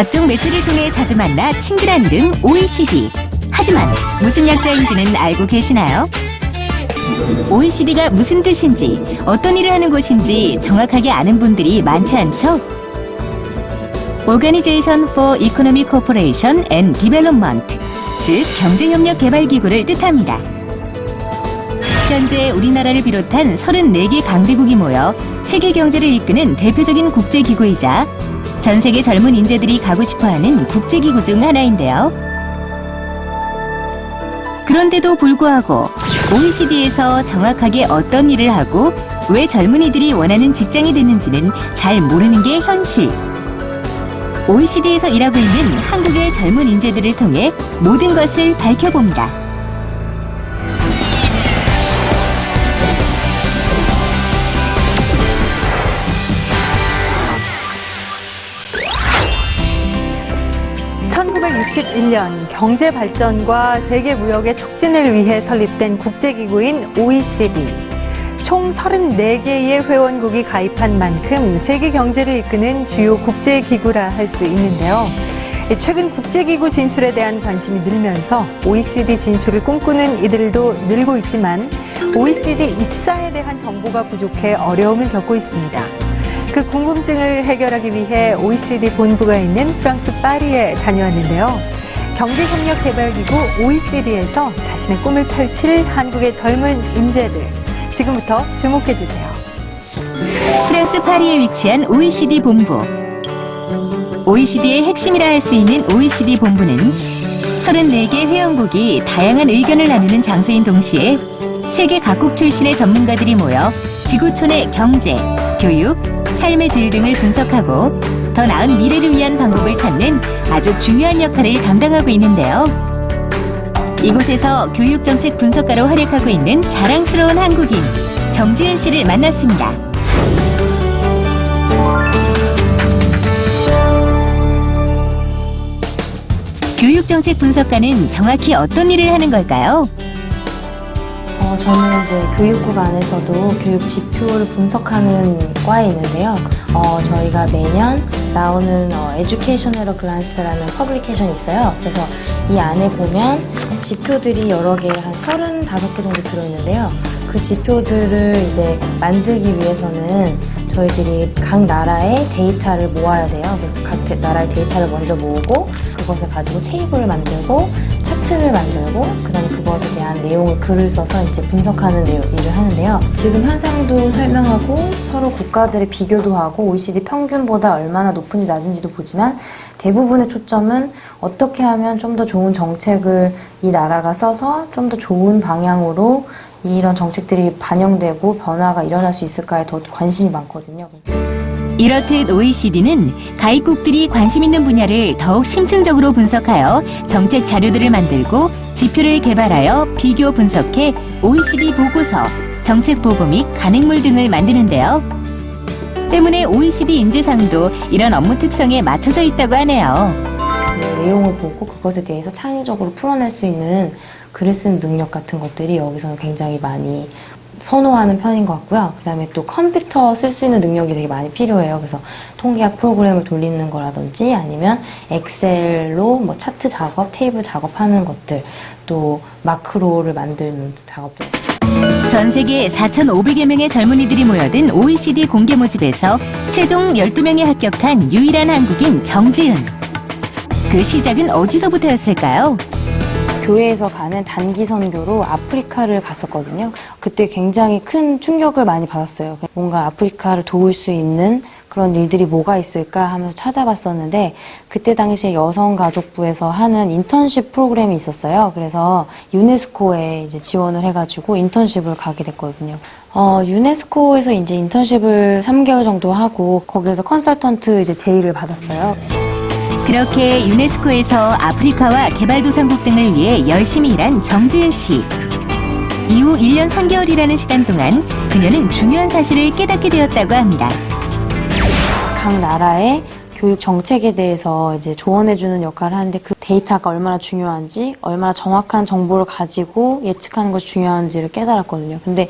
각종 매체를 통해 자주 만나 친근한 등 OECD. 하지만 무슨 약자인지는 알고 계시나요? OECD가 무슨 뜻인지, 어떤 일을 하는 곳인지 정확하게 아는 분들이 많지 않죠? Organization for Economic Cooperation and Development, 즉 경제협력개발기구를 뜻합니다. 현재 우리나라를 비롯한 34개 강대국이 모여 세계 경제를 이끄는 대표적인 국제기구이자 전 세계 젊은 인재들이 가고 싶어하는 국제기구 중 하나인데요. 그런데도 불구하고 OECD에서 정확하게 어떤 일을 하고 왜 젊은이들이 원하는 직장이 됐는지는 잘 모르는 게 현실. OECD에서 일하고 있는 한국의 젊은 인재들을 통해 모든 것을 밝혀봅니다. (1961년) 경제 발전과 세계 무역의 촉진을 위해 설립된 국제기구인 OECD. 총 34개의 회원국이 가입한 만큼 세계 경제를 이끄는 주요 국제기구라 할 수 있는데요. 최근 국제기구 진출에 대한 관심이 늘면서 OECD 진출을 꿈꾸는 이들도 늘고 있지만 OECD 입사에 대한 정보가 부족해 어려움을 겪고 있습니다. 그 궁금증을 해결하기 위해 OECD 본부가 있는 프랑스 파리에 다녀왔는데요. 경제협력개발기구 OECD에서 자신의 꿈을 펼칠 한국의 젊은 인재들. 지금부터 주목해주세요. 프랑스 파리에 위치한 OECD 본부. OECD의 핵심이라 할 수 있는 OECD 본부는 34개 회원국이 다양한 의견을 나누는 장소인 동시에 세계 각국 출신의 전문가들이 모여 지구촌의 경제, 교육, 삶의 질 등을 분석하고 더 나은 미래를 위한 방법을 찾는 아주 중요한 역할을 담당하고 있는데요. 이곳에서 교육정책 분석가로 활약하고 있는 자랑스러운 한국인 정지은 씨를 만났습니다. 교육정책 분석가는 정확히 어떤 일을 하는 걸까요? 저는 이제 교육국 안에서도 교육 지표를 분석하는 과에 있는데요. 저희가 매년 나오는 에듀케이셔널 글란스라는 퍼블리케이션이 있어요. 그래서 이 안에 보면 지표들이 여러 개, 한 35개 정도 들어있는데요. 그 지표들을 이제 만들기 위해서는 저희들이 각 나라의 데이터를 모아야 돼요. 그래서 각 나라의 데이터를 먼저 모으고 그것을 가지고 테이블을 만들고 차트를 만들고 그다음에 그것에 대한 내용을 글을 써서 이제 분석하는 일을 하는데요. 지금 현상도 설명하고 서로 국가들의 비교도 하고 OECD 평균보다 얼마나 높은지 낮은지도 보지만 대부분의 초점은 어떻게 하면 좀 더 좋은 정책을 이 나라가 써서 좀 더 좋은 방향으로 이런 정책들이 반영되고 변화가 일어날 수 있을까에 더 관심이 많거든요. 이렇듯 OECD는 가입국들이 관심 있는 분야를 더욱 심층적으로 분석하여 정책 자료들을 만들고 지표를 개발하여 비교 분석해 OECD 보고서, 정책 보고 및 간행물 등을 만드는데요. 때문에 OECD 인재상도 이런 업무 특성에 맞춰져 있다고 하네요. 내용을 보고 그것에 대해서 창의적으로 풀어낼 수 있는 글을 쓰는 능력 같은 것들이 여기서는 굉장히 많이 선호하는 편인 것 같고요. 그 다음에 또 컴퓨터 쓸 수 있는 능력이 되게 많이 필요해요. 그래서 통계학 프로그램을 돌리는 거라든지 아니면 엑셀로 뭐 차트 작업, 테이블 작업하는 것들, 또 마크로를 만드는 작업들. 전 세계 4,500여 명의 젊은이들이 모여든 OECD 공개 모집에서 최종 12명이 합격한 유일한 한국인 정지은. 그 시작은 어디서부터였을까요? 교회에서 가는 단기 선교로 아프리카를 갔었거든요. 그때 굉장히 큰 충격을 많이 받았어요. 뭔가 아프리카를 도울 수 있는 그런 일들이 뭐가 있을까 하면서 찾아봤었는데 그때 당시에 여성가족부에서 하는 인턴십 프로그램이 있었어요. 그래서 유네스코에 이제 지원을 해가지고 인턴십을 가게 됐거든요. 유네스코에서 이제 인턴십을 3개월 정도 하고 거기에서 컨설턴트 이제 제의를 받았어요. 그렇게 유네스코에서 아프리카와 개발도상국 등을 위해 열심히 일한 정지은 씨. 이후 1년 3개월이라는 시간 동안 그녀는 중요한 사실을 깨닫게 되었다고 합니다. 각 나라의 교육 정책에 대해서 이제 조언해주는 역할을 하는데 그 데이터가 얼마나 중요한지, 얼마나 정확한 정보를 가지고 예측하는 것이 중요한지를 깨달았거든요. 근데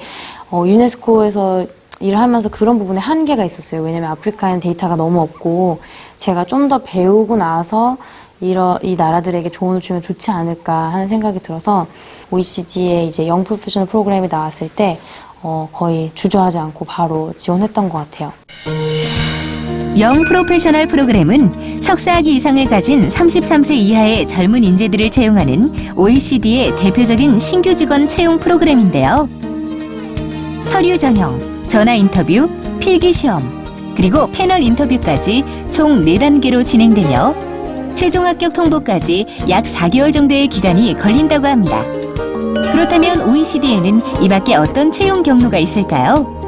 유네스코에서 일을 하면서 그런 부분에 한계가 있었어요. 왜냐면 아프리카에는 데이터가 너무 없고 제가 좀 더 배우고 나서 이 나라들에게 조언을 주면 좋지 않을까 하는 생각이 들어서 OECD의 이제 영 프로페셔널 프로그램이 나왔을 때 거의 주저하지 않고 바로 지원했던 것 같아요. 영 프로페셔널 프로그램은 석사학위 이상을 가진 33세 이하의 젊은 인재들을 채용하는 OECD의 대표적인 신규 직원 채용 프로그램인데요. 서류 전형, 전화 인터뷰, 필기 시험, 그리고 패널 인터뷰까지 총 4단계로 진행되며 최종 합격 통보까지 약 4개월 정도의 기간이 걸린다고 합니다. 그렇다면 OECD에는 이 밖에 어떤 채용 경로가 있을까요?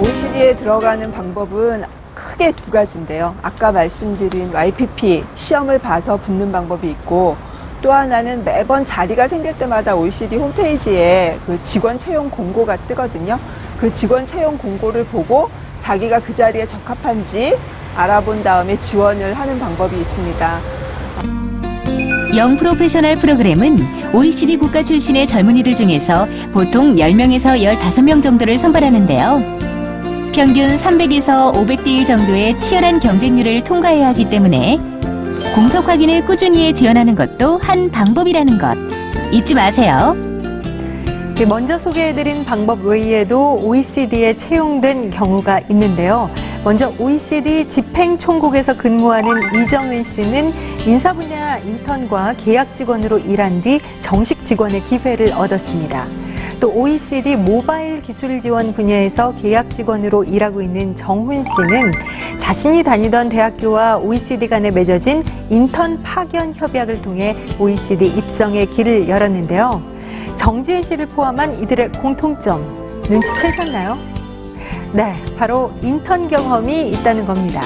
OECD에 들어가는 방법은 크게 2가지인데요. 아까 말씀드린 YPP 시험을 봐서 붙는 방법이 있고 또 하나는 매번 자리가 생길 때마다 OECD 홈페이지에 그 직원 채용 공고가 뜨거든요. 그 직원 채용 공고를 보고 자기가 그 자리에 적합한지 알아본 다음에 지원을 하는 방법이 있습니다. 영 프로페셔널 프로그램은 OECD 국가 출신의 젊은이들 중에서 보통 10명에서 15명 정도를 선발하는데요. 평균 300에서 500대 1 정도의 치열한 경쟁률을 통과해야 하기 때문에 공석 확인을 꾸준히 지원하는 것도 한 방법이라는 것 잊지 마세요. 먼저 소개해드린 방법 외에도 OECD에 채용된 경우가 있는데요. 먼저 OECD 집행총국에서 근무하는 이정은 씨는 인사 분야 인턴과 계약 직원으로 일한 뒤 정식 직원의 기회를 얻었습니다. 또 OECD 모바일 기술 지원 분야에서 계약 직원으로 일하고 있는 정훈 씨는 자신이 다니던 대학교와 OECD 간에 맺어진 인턴 파견 협약을 통해 OECD 입성의 길을 열었는데요. 정지은 씨를 포함한 이들의 공통점 눈치채셨나요? 네, 바로 인턴 경험이 있다는 겁니다.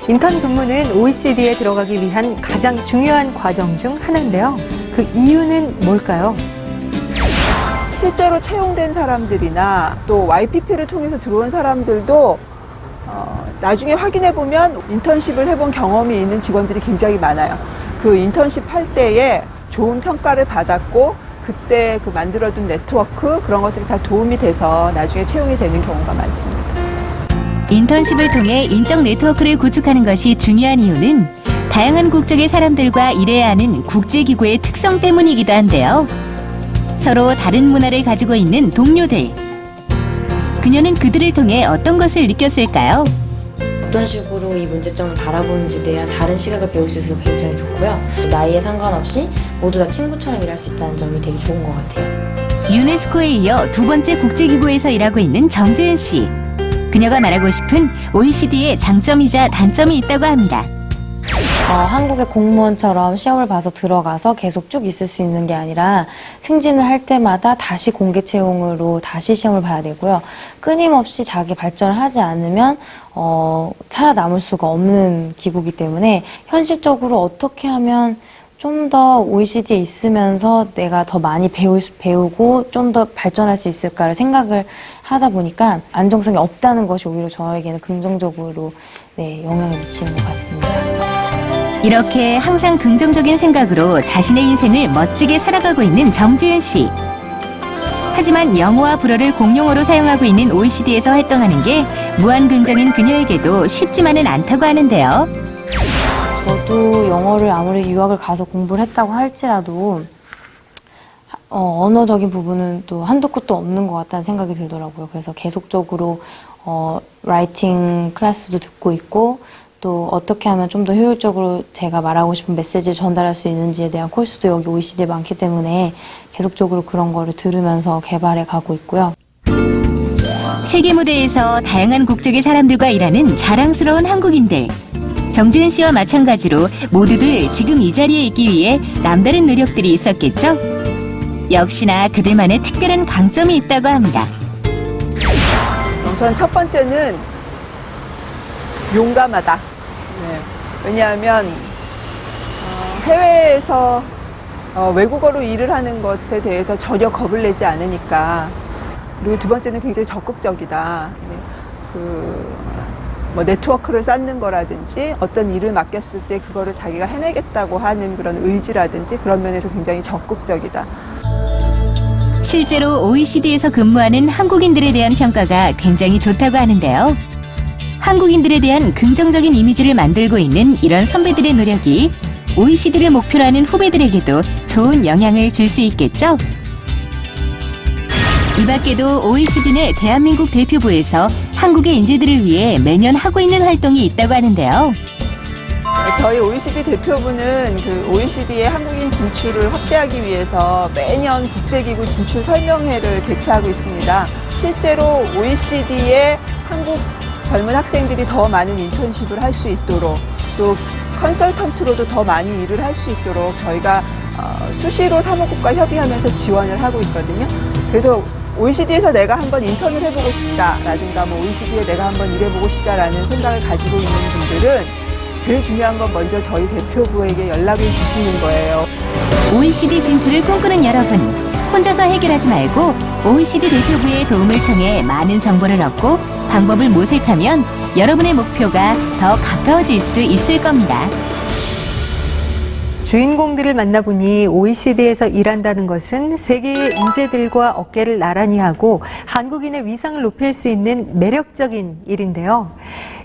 인턴 근무는 OECD에 들어가기 위한 가장 중요한 과정 중 하나인데요. 그 이유는 뭘까요? 실제로 채용된 사람들이나 또 YPP를 통해서 들어온 사람들도 나중에 확인해보면 인턴십을 해본 경험이 있는 직원들이 굉장히 많아요. 그 인턴십 할 때에 좋은 평가를 받았고 그때 그 만들어둔 네트워크 그런 것들이 다 도움이 돼서 나중에 채용이 되는 경우가 많습니다. 인턴십을 통해 인적 네트워크를 구축하는 것이 중요한 이유는 다양한 국적의 사람들과 일해야 하는 국제기구의 특성 때문이기도 한데요. 서로 다른 문화를 가지고 있는 동료들. 그녀는 그들을 통해 어떤 것을 느꼈을까요? 어떤 식으로 이 문제점을 바라보는지에 대한 다른 시각을 배울 수 있어서 굉장히 좋고요. 나이에 상관없이 모두 다 친구처럼 일할 수 있다는 점이 되게 좋은 것 같아요. 유네스코에 이어 2번째 국제기구에서 일하고 있는 정재은 씨. 그녀가 말하고 싶은 OECD의 장점이자 단점이 있다고 합니다. 한국의 공무원처럼 시험을 봐서 들어가서 계속 쭉 있을 수 있는 게 아니라 승진을 할 때마다 다시 공개 채용으로 다시 시험을 봐야 되고요. 끊임없이 자기 발전을 하지 않으면 살아남을 수가 없는 기구이기 때문에 현실적으로 어떻게 하면 좀 더 OECD에 있으면서 내가 더 많이 배우고 좀 더 발전할 수 있을까를 생각을 하다 보니까 안정성이 없다는 것이 오히려 저에게는 긍정적으로 영향을 미치는 것 같습니다. 이렇게 항상 긍정적인 생각으로 자신의 인생을 멋지게 살아가고 있는 정지은 씨. 하지만 영어와 불어를 공용어로 사용하고 있는 OECD에서 활동하는 게 무한 긍정인 그녀에게도 쉽지만은 않다고 하는데요. 저도 영어를 아무리 유학을 가서 공부를 했다고 할지라도 언어적인 부분은 또 한도 끝도 없는 것 같다는 생각이 들더라고요. 그래서 계속적으로 라이팅 클래스도 듣고 있고 또 어떻게 하면 좀 더 효율적으로 제가 말하고 싶은 메시지를 전달할 수 있는지에 대한 코र्스도 여기 OECD에 많기 때문에 계속적으로 그런 거를 들으면서 개발해 가고 있고요. 세계 무대에서 다양한 국적의 사람들과 일하는 자랑스러운 한국인들. 정지은 씨와 마찬가지로 모두들 지금 이 자리에 있기 위해 남다른 노력들이 있었겠죠? 역시나 그들만의 특별한 강점이 있다고 합니다. 우선 첫 번째는 용감하다. 네. 왜냐하면 해외에서 외국어로 일을 하는 것에 대해서 전혀 겁을 내지 않으니까. 그리고 2번째는 굉장히 적극적이다. 뭐 네트워크를 쌓는 거라든지 어떤 일을 맡겼을 때 그거를 자기가 해내겠다고 하는 그런 의지라든지 그런 면에서 굉장히 적극적이다. 실제로 OECD에서 근무하는 한국인들에 대한 평가가 굉장히 좋다고 하는데요. 한국인들에 대한 긍정적인 이미지를 만들고 있는 이런 선배들의 노력이 OECD를 목표로 하는 후배들에게도 좋은 영향을 줄 수 있겠죠? 이 밖에도 OECD 내 대한민국 대표부에서 한국의 인재들을 위해 매년 하고 있는 활동이 있다고 하는데요. 저희 OECD 대표부는 그 OECD의 한국인 진출을 확대하기 위해서 매년 국제기구 진출 설명회를 개최하고 있습니다. 실제로 OECD의 한국 젊은 학생들이 더 많은 인턴십을 할 수 있도록 또 컨설턴트로도 더 많이 일을 할 수 있도록 저희가 수시로 사무국과 협의하면서 지원을 하고 있거든요. 그래서 OECD에서 내가 한번 인턴을 해보고 싶다라든가 뭐 OECD에 내가 한번 일해보고 싶다라는 생각을 가지고 있는 분들은 제일 중요한 건 먼저 저희 대표부에게 연락을 주시는 거예요. OECD 진출을 꿈꾸는 여러분, 혼자서 해결하지 말고 OECD 대표부의 도움을 청해 많은 정보를 얻고 방법을 모색하면 여러분의 목표가 더 가까워질 수 있을 겁니다. 주인공들을 만나보니 OECD에서 일한다는 것은 세계의 인재들과 어깨를 나란히 하고 한국인의 위상을 높일 수 있는 매력적인 일인데요.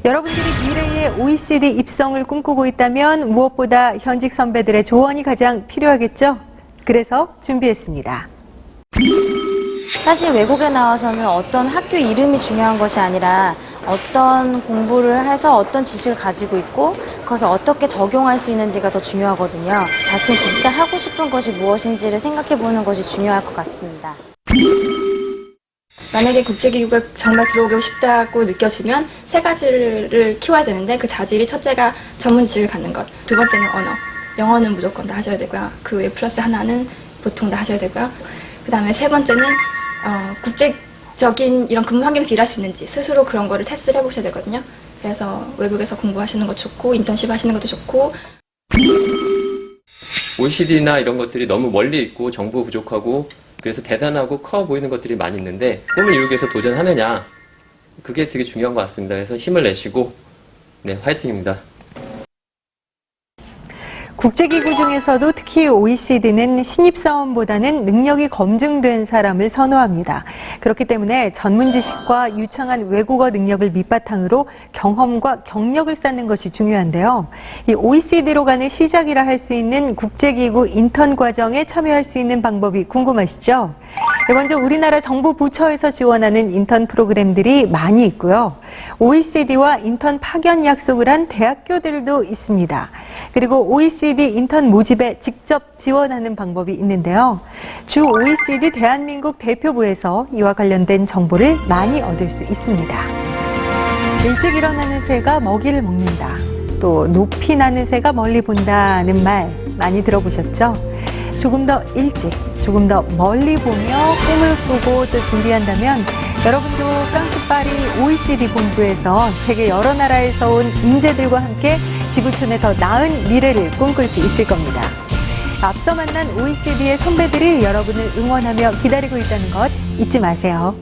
여러분들이 미래의 OECD 입성을 꿈꾸고 있다면 무엇보다 현직 선배들의 조언이 가장 필요하겠죠? 그래서 준비했습니다. 사실 외국에 나와서는 어떤 학교 이름이 중요한 것이 아니라 어떤 공부를 해서 어떤 지식을 가지고 있고 그것을 어떻게 적용할 수 있는지가 더 중요하거든요. 자신 진짜 하고 싶은 것이 무엇인지를 생각해 보는 것이 중요할 것 같습니다. 만약에 국제기구에 정말 들어오고 싶다고 느껴지면 세 가지를 키워야 되는데 그 자질이 첫째가 전문 지식을 갖는 것, 두 번째는 언어. 영어는 무조건 다 하셔야 되고요. 그 외에 플러스 하나는 보통 다 하셔야 되고요. 그 다음에 세 번째는 국제적인 이런 근무 환경에서 일할 수 있는지 스스로 그런 거를 테스트를 해보셔야 되거든요. 그래서 외국에서 공부하시는 것도 좋고 인턴십 하시는 것도 좋고 OECD나 이런 것들이 너무 멀리 있고 정보 부족하고 그래서 대단하고 커 보이는 것들이 많이 있는데 꿈을 이루기 위해서 도전하느냐 그게 되게 중요한 것 같습니다. 그래서 힘을 내시고 네 화이팅입니다. 국제기구 중에서도 특히 OECD는 신입사원보다는 능력이 검증된 사람을 선호합니다. 그렇기 때문에 전문 지식과 유창한 외국어 능력을 밑바탕으로 경험과 경력을 쌓는 것이 중요한데요. 이 OECD로 가는 시작이라 할 수 있는 국제기구 인턴 과정에 참여할 수 있는 방법이 궁금하시죠? 먼저 우리나라 정부 부처에서 지원하는 인턴 프로그램들이 많이 있고요. OECD와 인턴 파견 약속을 한 대학교들도 있습니다. 그리고 OECD 인턴 모집에 직접 지원하는 방법이 있는데요. 주 OECD 대한민국 대표부에서 이와 관련된 정보를 많이 얻을 수 있습니다. 일찍 일어나는 새가 먹이를 먹는다. 또 높이 나는 새가 멀리 본다는 말 많이 들어보셨죠? 조금 더 일찍, 조금 더 멀리 보며 꿈을 꾸고 또 준비한다면 여러분도 프랑스 파리 OECD 본부에서 세계 여러 나라에서 온 인재들과 함께 지구촌의 더 나은 미래를 꿈꿀 수 있을 겁니다. 앞서 만난 OECD의 선배들이 여러분을 응원하며 기다리고 있다는 것 잊지 마세요.